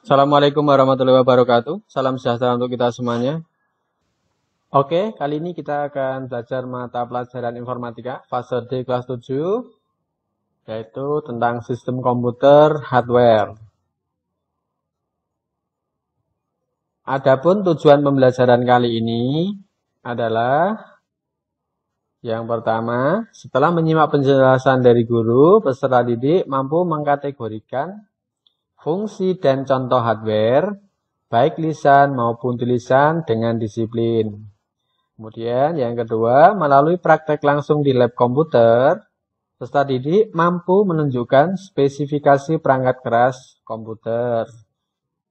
Assalamualaikum warahmatullahi wabarakatuh. Salam sejahtera untuk kita semuanya. Oke, kali ini kita akan belajar mata pelajaran informatika fase D kelas 7, yaitu tentang sistem komputer hardware. Adapun tujuan pembelajaran kali ini adalah yang pertama, setelah menyimak penjelasan dari guru, peserta didik mampu mengkategorikan fungsi dan contoh hardware, baik lisan maupun tulisan dengan disiplin. Kemudian yang kedua, melalui praktek langsung di lab komputer, peserta didik mampu menunjukkan spesifikasi perangkat keras komputer.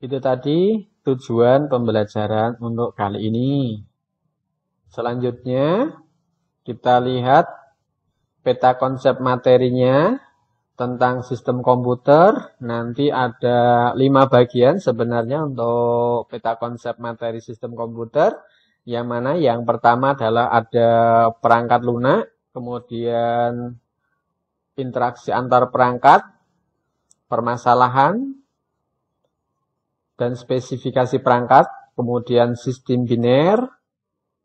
Itu tadi tujuan pembelajaran untuk kali ini. Selanjutnya, kita lihat peta konsep materinya tentang sistem komputer. Nanti ada 5 bagian sebenarnya untuk peta konsep materi sistem komputer. Yang mana yang pertama adalah ada perangkat lunak, kemudian interaksi antar perangkat, permasalahan, dan spesifikasi perangkat, kemudian sistem biner,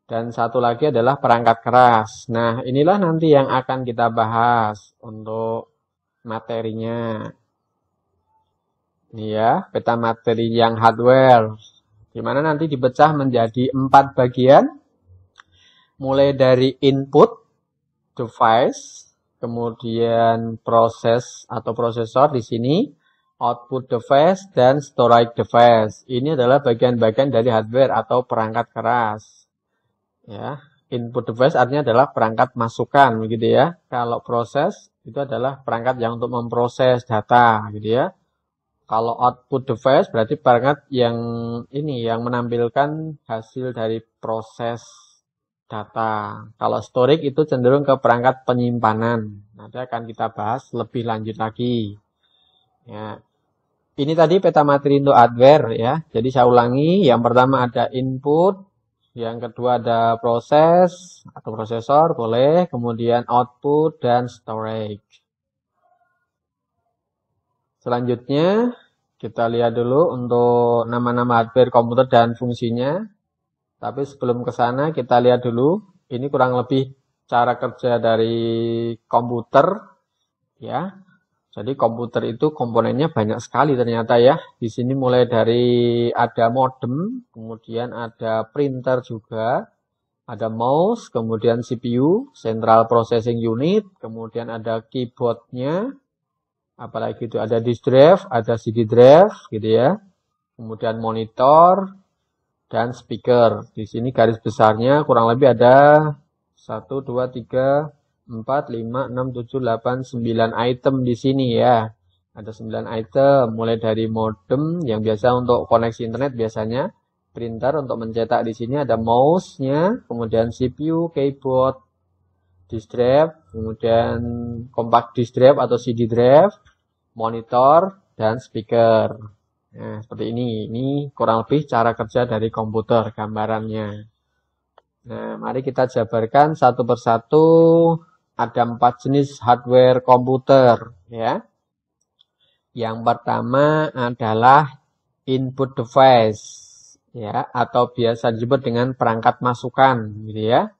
dan satu lagi adalah perangkat keras. Nah, inilah nanti yang akan kita bahas untuk materinya. Ini ya, peta materi yang hardware. Di mana nanti dipecah menjadi 4 bagian. Mulai dari input device, kemudian proses atau prosesor di sini, output device dan storage device. Ini adalah bagian-bagian dari hardware atau perangkat keras. Ya, input device artinya adalah perangkat masukan begitu ya. Kalau proses itu adalah perangkat yang untuk memproses data gitu ya. Kalau output device berarti perangkat yang ini yang menampilkan hasil dari proses data. Kalau storage itu cenderung ke perangkat penyimpanan. Nanti akan kita bahas lebih lanjut lagi. Ya. Ini tadi peta materi untuk hardware ya. Jadi saya ulangi, yang pertama ada input, yang kedua ada proses atau prosesor boleh, kemudian output dan storage. Selanjutnya kita lihat dulu untuk nama-nama hardware komputer dan fungsinya. Tapi sebelum ke sana kita lihat dulu, ini kurang lebih cara kerja dari komputer ya. Jadi komputer itu komponennya banyak sekali ternyata ya. Di sini mulai dari ada modem, kemudian ada printer juga, ada mouse, kemudian CPU, Central Processing Unit, kemudian ada keyboardnya, apalagi itu ada disk drive, ada CD drive gitu ya. Kemudian monitor dan speaker. Di sini garis besarnya kurang lebih ada 1, 2, 3, 4, 5, 6, 7, 8, 9 item di sini ya. Ada 9 item, mulai dari modem yang biasa untuk koneksi internet biasanya, printer untuk mencetak di sini ada mouse-nya, kemudian CPU, keyboard, disk drive, kemudian compact disk drive atau CD drive, monitor, dan speaker. Nah, seperti ini. Ini kurang lebih cara kerja dari komputer gambarannya. Nah, mari kita jabarkan satu persatu. Ada 4 jenis hardware komputer ya. Yang pertama adalah input device ya, atau biasa disebut dengan perangkat masukan gitu ya.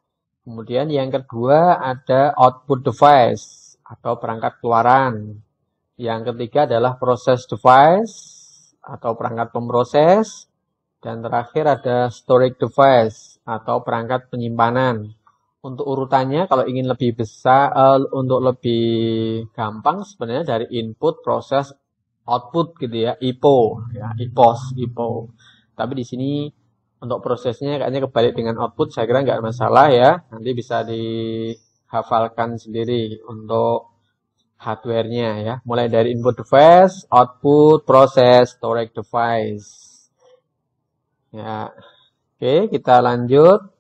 Kemudian yang kedua ada output device atau perangkat keluaran. Yang ketiga adalah process device atau perangkat pemroses. Dan terakhir ada storage device atau perangkat penyimpanan. Untuk urutannya kalau ingin lebih besar, untuk lebih gampang sebenarnya dari input, proses, output gitu ya, IPO, ya, IPOS, IPO. Tapi di sini untuk prosesnya kayaknya kebalik dengan output, saya kira nggak masalah ya. Nanti bisa dihafalkan sendiri untuk hardware-nya ya. Mulai dari input device, output, proses, storage device. Ya. Oke, kita lanjut.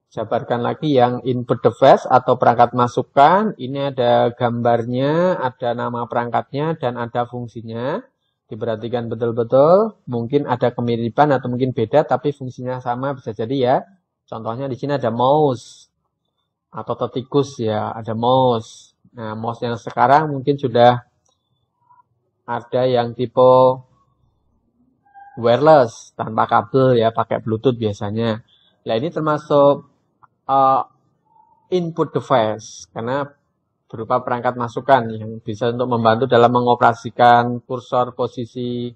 Jabarkan lagi yang input device atau perangkat masukan. Ini ada gambarnya, ada nama perangkatnya, dan ada fungsinya. Diperhatikan betul-betul. Mungkin ada kemiripan atau mungkin beda, tapi fungsinya sama bisa jadi ya. Contohnya di sini ada mouse atau tetikus ya, ada mouse. Nah, mouse yang sekarang mungkin sudah ada yang tipe wireless tanpa kabel ya, pakai Bluetooth biasanya. Nah, ini termasuk input device karena berupa perangkat masukan yang bisa untuk membantu dalam mengoperasikan kursor posisi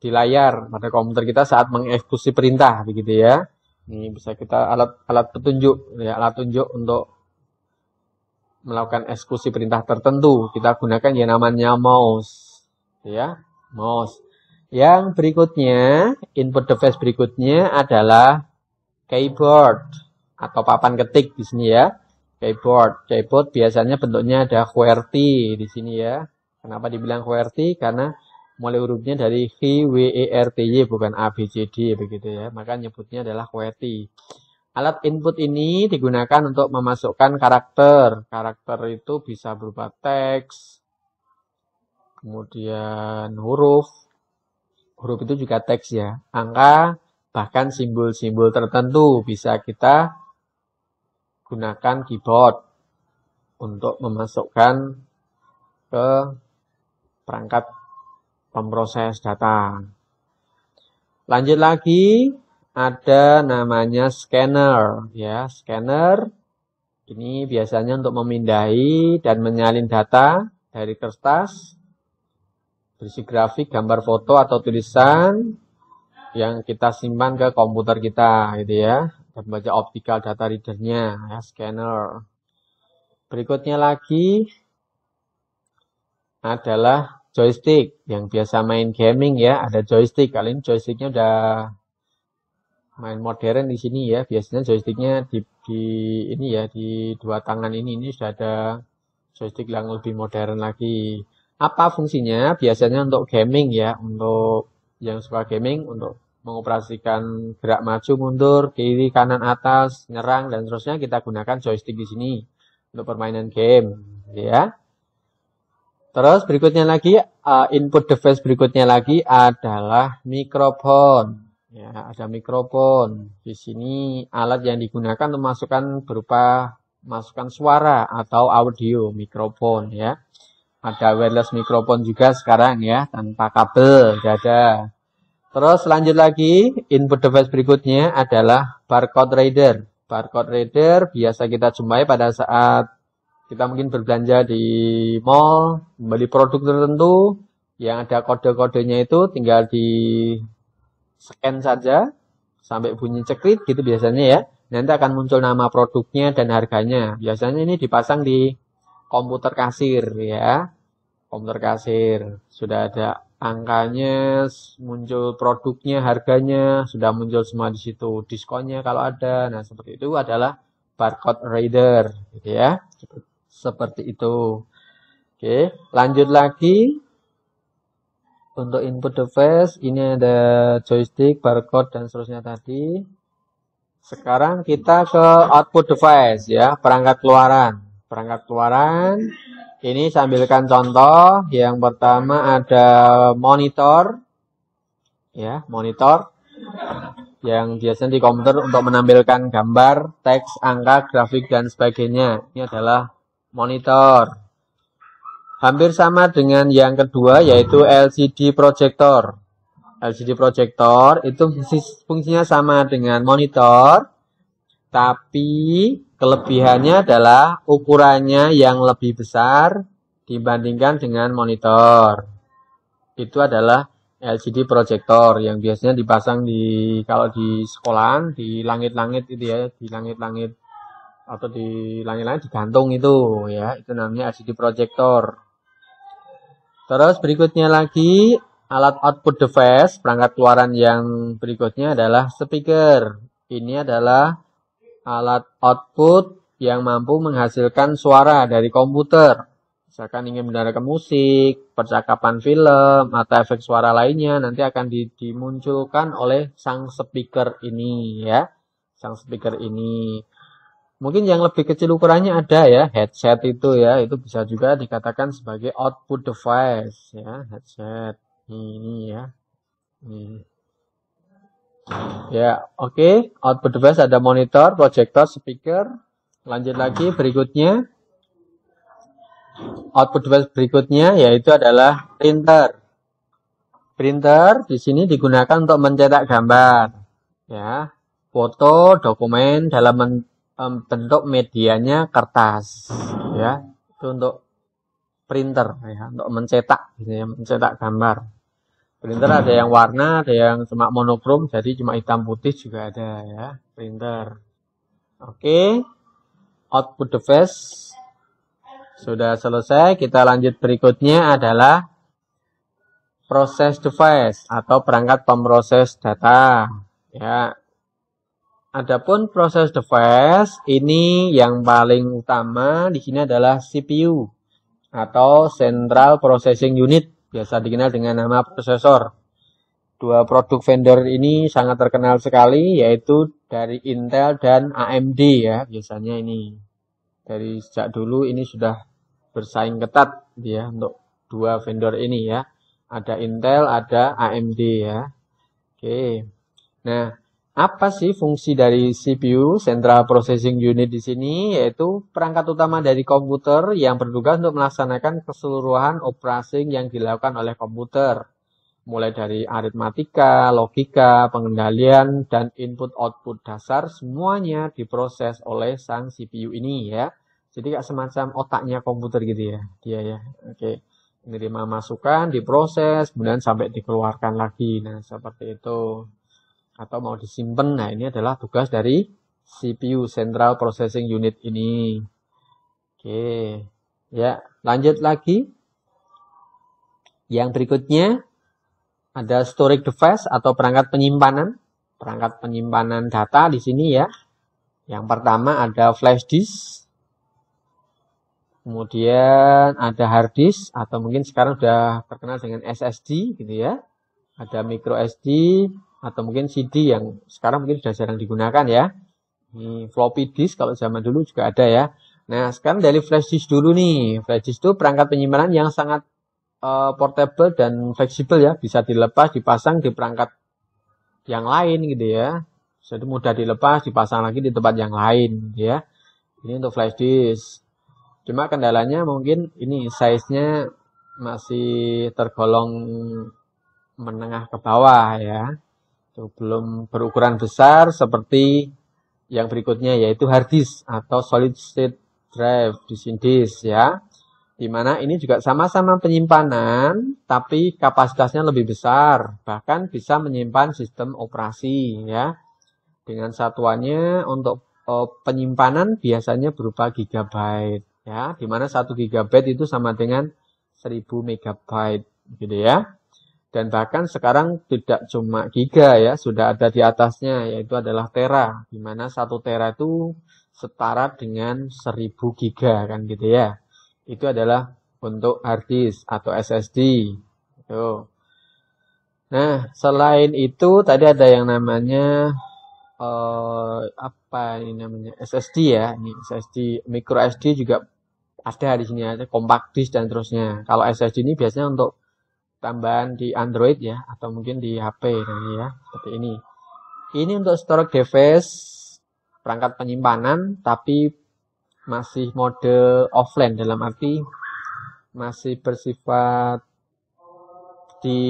di layar pada komputer kita saat mengeksekusi perintah begitu ya. Ini bisa kita alat petunjuk ya, alat tunjuk untuk melakukan eksekusi perintah tertentu. Kita gunakan yang namanya mouse ya, mouse. Yang berikutnya, input device berikutnya adalah keyboard atau papan ketik di sini ya. Keyboard biasanya bentuknya ada QWERTY di sini ya. Kenapa dibilang QWERTY? Karena mulai hurufnya dari QWERTY bukan ABCD begitu ya. Maka nyebutnya adalah QWERTY. Alat input ini digunakan untuk memasukkan karakter. Karakter itu bisa berupa teks, kemudian huruf. Huruf itu juga teks ya. Angka, bahkan simbol-simbol tertentu bisa kita gunakan keyboard untuk memasukkan ke perangkat pemproses data. Lanjut lagi, ada namanya scanner ya. Scanner ini biasanya untuk memindahi dan menyalin data dari kertas berisi grafik, gambar, foto atau tulisan yang kita simpan ke komputer kita gitu ya. Dan baca optical data readernya ya, scanner. Berikutnya lagi adalah joystick yang biasa main gaming ya, ada joystick. Kali ini joysticknya udah main modern di sini ya. Biasanya joysticknya di ini ya, di dua tangan ini sudah ada joystick yang lebih modern lagi. Apa fungsinya? Biasanya untuk gaming ya, untuk yang suka gaming, untuk mengoperasikan gerak maju, mundur, kiri, kanan, atas, nyerang dan seterusnya, kita gunakan joystick di sini untuk permainan game, ya. Terus berikutnya lagi, input device berikutnya lagi adalah mikrofon. Ya, ada mikrofon. Di sini alat yang digunakan untuk berupa masukan suara atau audio, mikrofon ya. Ada wireless mikrofon juga sekarang ya, tanpa kabel, tidak ada. Terus lanjut lagi, input device berikutnya adalah barcode reader. Barcode reader biasa kita jumpai pada saat kita mungkin berbelanja di mall, membeli produk tertentu, yang ada kode-kodenya itu tinggal di scan saja, sampai bunyi cekrit gitu biasanya ya. Nanti akan muncul nama produknya dan harganya. Biasanya ini dipasang di komputer kasir ya. Komputer kasir. Sudah ada angkanya, muncul produknya, harganya, sudah muncul semua di situ. Diskonnya kalau ada. Nah, seperti itu adalah barcode reader gitu ya. Seperti itu. Oke, lanjut lagi. Untuk input device, ini ada joystick, barcode, dan seterusnya tadi. Sekarang kita ke output device ya, perangkat keluaran. Perangkat keluaran, ini sambilkan contoh. Yang pertama ada monitor. Ya, monitor. Yang biasanya di komputer untuk menampilkan gambar, teks, angka, grafik, dan sebagainya. Ini adalah monitor. Hampir sama dengan yang kedua yaitu LCD projector. LCD projector itu fungsinya sama dengan monitor, tapi kelebihannya adalah ukurannya yang lebih besar dibandingkan dengan monitor. Itu adalah LCD projector yang biasanya dipasang kalau di sekolahan, di langit-langit itu ya, di langit-langit atau di langit-langit digantung itu ya, itu namanya LCD projector. Terus berikutnya lagi, alat output device, perangkat keluaran yang berikutnya adalah speaker. Ini adalah alat output yang mampu menghasilkan suara dari komputer. Misalkan ingin mendengarkan musik, percakapan film, atau efek suara lainnya, nanti akan dimunculkan oleh sang speaker ini ya. Sang speaker ini. Mungkin yang lebih kecil ukurannya ada ya, headset itu ya, itu bisa juga dikatakan sebagai output device ya, headset. Ini ya. Ini. Ya, oke. Output device ada monitor, projector, speaker. Lanjut lagi berikutnya. Output device berikutnya yaitu adalah printer. Printer di sini digunakan untuk mencetak gambar, ya, foto, dokumen dalam bentuk medianya kertas, ya, itu untuk printer, ya, untuk mencetak, gitu ya, mencetak gambar. Printer ada yang warna, ada yang cuma monokrom, jadi cuma hitam putih juga ada, ya, printer. Oke, output device sudah selesai. Kita lanjut berikutnya adalah proses device atau perangkat pemroses data. Ya. Adapun proses device ini yang paling utama di sini adalah CPU atau Central Processing Unit, biasa dikenal dengan nama prosesor. Dua produk vendor ini sangat terkenal sekali, yaitu dari Intel dan AMD ya, biasanya ini. Dari sejak dulu ini sudah bersaing ketat ya untuk dua vendor ini ya. Ada Intel, ada AMD ya. Oke. Nah, apa sih fungsi dari CPU, Central Processing Unit di sini? Yaitu perangkat utama dari komputer yang bertugas untuk melaksanakan keseluruhan operasi yang dilakukan oleh komputer. Mulai dari aritmatika, logika, pengendalian, dan input-output dasar, semuanya diproses oleh sang CPU ini ya. Jadi kayak semacam otaknya komputer gitu ya, dia ya. Oke. Menerima masukan, diproses, kemudian sampai dikeluarkan lagi. Nah, seperti itu. Atau mau disimpan. Nah, ini adalah tugas dari CPU, Central Processing Unit ini. Oke. Ya, lanjut lagi. Yang berikutnya ada storage device atau perangkat penyimpanan. Perangkat penyimpanan data di sini ya. Yang pertama ada flash disk. Kemudian ada hard disk atau mungkin sekarang sudah terkenal dengan SSD gitu ya. Ada micro SD atau mungkin CD yang sekarang mungkin sudah jarang digunakan ya. Ini floppy disk kalau zaman dulu juga ada ya. Nah, sekarang dari flash disk dulu nih. Flash disk itu perangkat penyimpanan yang sangat portable dan fleksibel ya. Bisa dilepas, dipasang di perangkat yang lain gitu ya. Jadi mudah dilepas, dipasang lagi di tempat yang lain gitu ya. Ini untuk flash disk. Cuma kendalanya mungkin ini size-nya masih tergolong menengah ke bawah ya. Itu belum berukuran besar seperti yang berikutnya yaitu hard disk atau solid state drive disk ya. Dimana ini juga sama-sama penyimpanan tapi kapasitasnya lebih besar. Bahkan bisa menyimpan sistem operasi ya. Dengan satuannya untuk penyimpanan biasanya berupa gigabyte. Ya, di mana 1 GB itu sama dengan 1000 MB gitu ya. Dan bahkan sekarang tidak cuma giga ya, sudah ada di atasnya yaitu adalah tera, di mana 1 tera itu setara dengan 1000 giga kan gitu ya. Itu adalah untuk hard disk atau SSD. Gitu. Nah, selain itu tadi ada yang namanya apa ini namanya SSD ya, ini SSD, micro SD juga ada di sini ada compact disk dan terusnya. Kalau SSD ini biasanya untuk tambahan di Android ya atau mungkin di HP nanti ya seperti ini. Ini untuk storage device perangkat penyimpanan tapi masih mode offline dalam arti masih bersifat di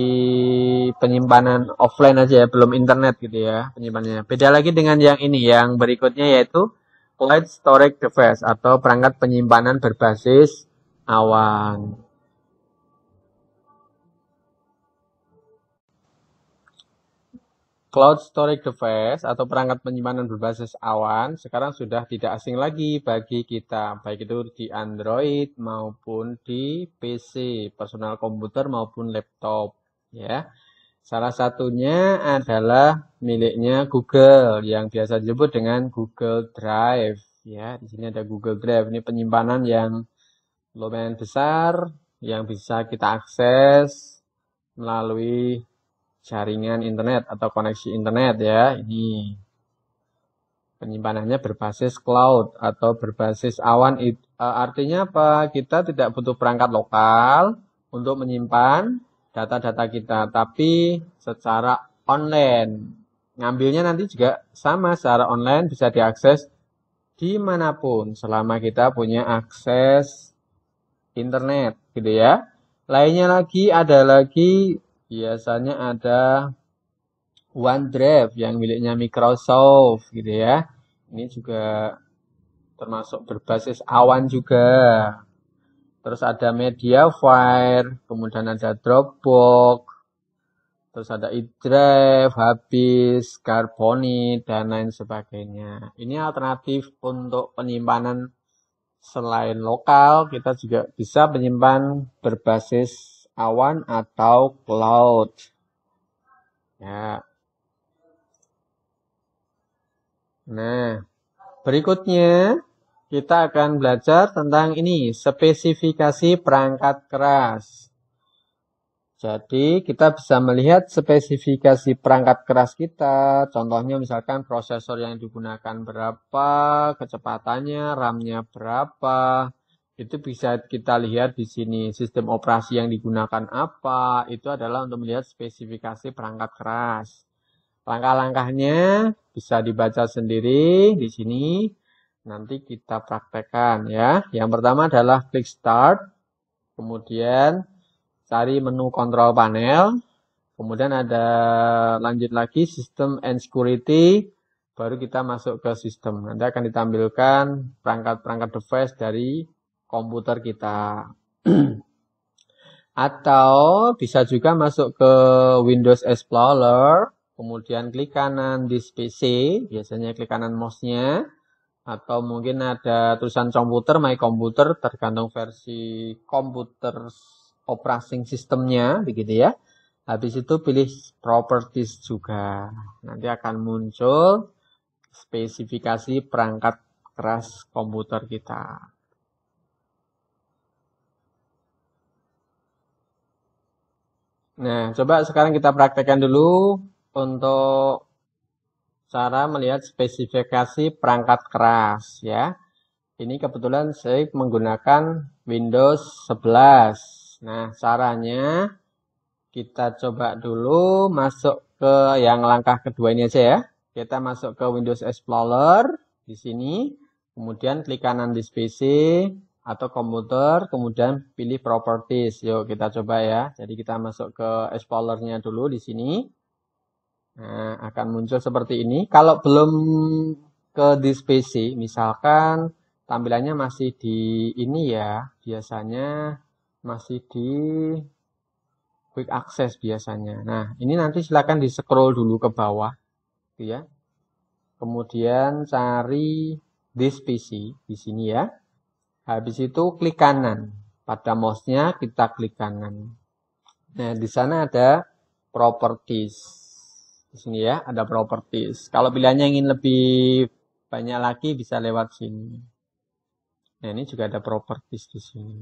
penyimpanan offline aja ya, belum internet gitu ya penyimpanannya. Beda lagi dengan yang ini, yang berikutnya yaitu Cloud Storage Device atau perangkat penyimpanan berbasis awan. Cloud Storage Device atau perangkat penyimpanan berbasis awan sekarang sudah tidak asing lagi bagi kita, baik itu di Android maupun di PC, personal komputer maupun laptop ya. Salah satunya adalah miliknya Google yang biasa disebut dengan Google Drive ya. Di sini ada Google Drive, ini penyimpanan yang lumayan besar yang bisa kita akses melalui jaringan internet atau koneksi internet ya. Ini penyimpanannya berbasis cloud atau berbasis awan. Artinya apa? Kita tidak butuh perangkat lokal untuk menyimpan data-data kita, tapi secara online. Ngambilnya nanti juga sama secara online, bisa diakses dimanapun selama kita punya akses internet gitu ya. Lainnya lagi ada lagi biasanya ada OneDrive yang miliknya Microsoft gitu ya. Ini juga termasuk berbasis awan juga. Terus ada Mediafire, kemudian ada Dropbox, terus ada eDrive, Habis, Carbonite, dan lain sebagainya. Ini alternatif untuk penyimpanan selain lokal, kita juga bisa menyimpan berbasis awan atau cloud. Ya. Nah, berikutnya kita akan belajar tentang ini, spesifikasi perangkat keras. Jadi kita bisa melihat spesifikasi perangkat keras kita. Contohnya misalkan prosesor yang digunakan berapa, kecepatannya, RAM-nya berapa. Itu bisa kita lihat di sini. Sistem operasi yang digunakan apa. Itu adalah untuk melihat spesifikasi perangkat keras. Langkah-langkahnya bisa dibaca sendiri di sini. Nanti kita praktekkan ya. Yang pertama adalah klik start. Kemudian cari menu control panel. Kemudian ada lanjut lagi sistem and security. Baru kita masuk ke sistem. Nanti akan ditampilkan perangkat-perangkat device dari komputer kita. Atau bisa juga masuk ke Windows Explorer. Kemudian klik kanan di PC, biasanya klik kanan mouse-nya. Atau mungkin ada tulisan komputer, my computer, tergantung versi komputer operating systemnya, begitu ya. Habis itu pilih properties juga. Nanti akan muncul spesifikasi perangkat keras komputer kita. Nah, coba sekarang kita praktekkan dulu untuk cara melihat spesifikasi perangkat keras ya. Ini kebetulan saya menggunakan Windows 11. Nah, caranya kita coba dulu masuk ke yang langkah kedua ini aja ya. Kita masuk ke Windows Explorer di sini. Kemudian klik kanan di PC atau komputer, kemudian pilih properties. Yuk kita coba ya. Jadi kita masuk ke Explorer-nya dulu di sini. Nah, akan muncul seperti ini. Kalau belum ke this PC, misalkan tampilannya masih di ini ya, biasanya masih di quick access biasanya. Nah, ini nanti silakan di scroll dulu ke bawah, gitu ya. Kemudian cari this PC di sini ya. Habis itu klik kanan. Pada mouse-nya kita klik kanan. Nah, di sana ada properties. Di sini ya, ada properties. Kalau pilihannya ingin lebih banyak lagi bisa lewat sini. Nah, ini juga ada properties di sini.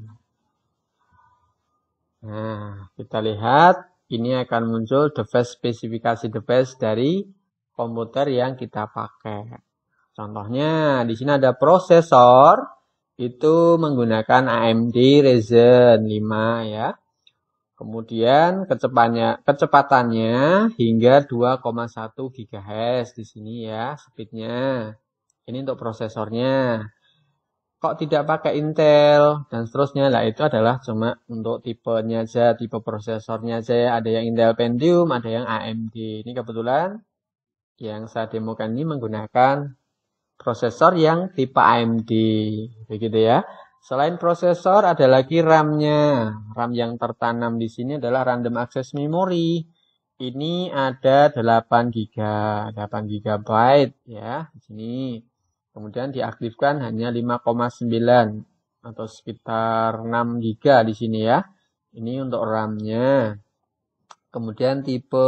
Nah, kita lihat ini akan muncul device spesifikasi device dari komputer yang kita pakai. Contohnya di sini ada prosesor itu menggunakan AMD Ryzen 5 ya. Kemudian kecepatannya hingga 2,1 GHz di sini ya, speednya. Ini untuk prosesornya. Kok tidak pakai Intel dan seterusnya? Lah itu adalah cuma untuk tipenya aja, tipe prosesornya aja ya. Ada yang Intel Pentium, ada yang AMD. Ini kebetulan yang saya demokan ini menggunakan prosesor yang tipe AMD. Begitu ya. Selain prosesor ada lagi RAM-nya. RAM yang tertanam di sini adalah Random Access Memory. Ini ada 8 GB, 8 GB ya di sini. Kemudian diaktifkan hanya 5,9 atau sekitar 6 GB di sini ya. Ini untuk RAM-nya. Kemudian tipe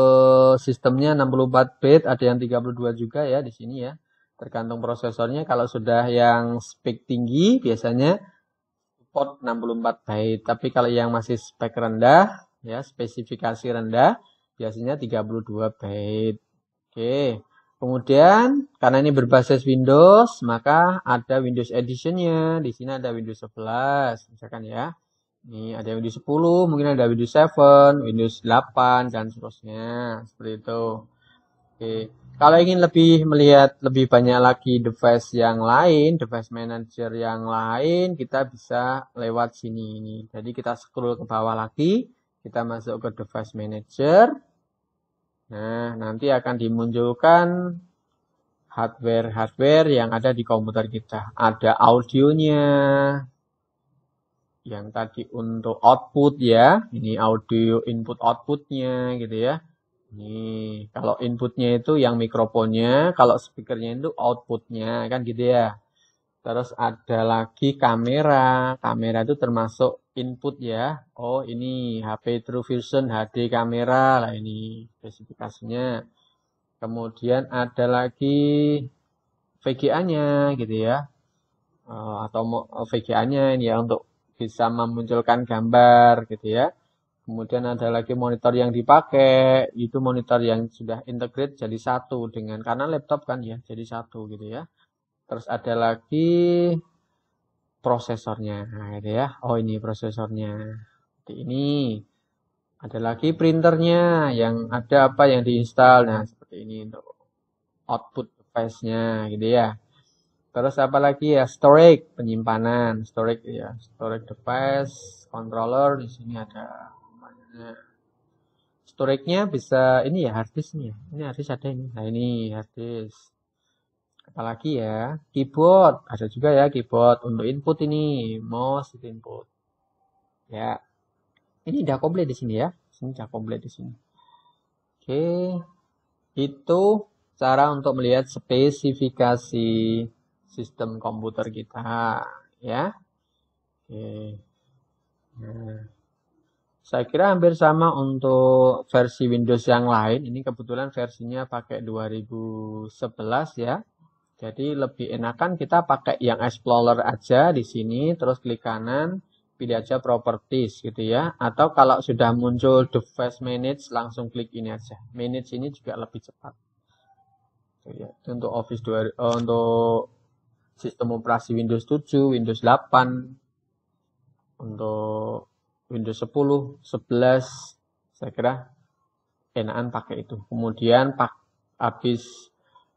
sistemnya 64 bit, ada yang 32 juga ya di sini ya. Tergantung prosesornya. Kalau sudah yang spek tinggi biasanya support 64 byte. Tapi kalau yang masih spek rendah, ya spesifikasi rendah, biasanya 32 byte. Oke. Kemudian karena ini berbasis Windows, maka ada Windows Edition-nya. Di sini ada Windows 11, misalkan ya. Ini ada Windows 10, mungkin ada Windows 7, Windows 8 dan seterusnya. Seperti itu. Oke. Kalau ingin melihat lebih banyak lagi device yang lain, device manager yang lain, kita bisa lewat sini ini. Jadi kita scroll ke bawah lagi, Kita masuk ke Device Manager. Nah, nanti akan dimunculkan hardware yang ada di komputer kita. Ada audionya, yang tadi untuk output ya. Ini audio input outputnya gitu ya. Nih, kalau inputnya itu yang mikrofonnya, kalau speakernya itu outputnya, kan gitu ya. Terus ada lagi kamera. Kamera itu termasuk input ya. Oh, ini HP True Vision HD kamera lah ini spesifikasinya. Kemudian ada lagi VGA-nya gitu ya. Atau VGA-nya ini ya untuk bisa memunculkan gambar gitu ya. Kemudian ada lagi monitor yang dipakai, itu monitor yang sudah integrate jadi satu dengan, karena laptop kan ya, jadi satu gitu ya. Terus ada lagi prosesornya, nah gitu ya. Oh ini prosesornya, seperti ini. Ada lagi printernya, yang ada apa yang diinstal, nah seperti ini untuk output device-nya gitu ya. Terus apa lagi ya, storage, penyimpanan, storage ya, storage device, controller, di sini ada. Storage-nya bisa ini ya, hard disk nih ya. Ini hard disk ada ini. Nah, ini hard disk. Apalagi ya, keyboard. Ada juga ya keyboard untuk input ini, mouse itu input. Ya. Ini udah komplit di sini ya. Sini udah komplit di sini. Oke. Itu cara untuk melihat spesifikasi sistem komputer kita, ya. Oke. Nah, saya kira hampir sama untuk versi Windows yang lain. Ini kebetulan versinya pakai 2011 ya. Jadi lebih enakan kita pakai yang Explorer aja di sini, terus klik kanan, pilih aja Properties gitu ya. Atau kalau sudah muncul Device Manage, langsung klik ini aja. Manage ini juga lebih cepat. Itu untuk Office 2, untuk sistem operasi Windows 7, Windows 8, untuk Windows 10, 11, saya kira enakan pakai itu. Kemudian habis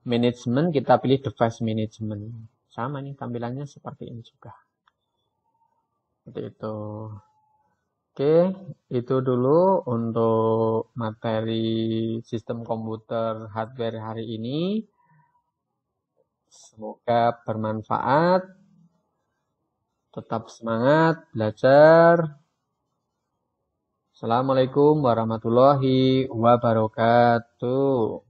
manajemen kita pilih device management. Sama nih tampilannya seperti ini juga. Seperti itu. Oke, itu dulu untuk materi sistem komputer hardware hari ini. Semoga bermanfaat. Tetap semangat belajar. Assalamualaikum warahmatullahi wabarakatuh.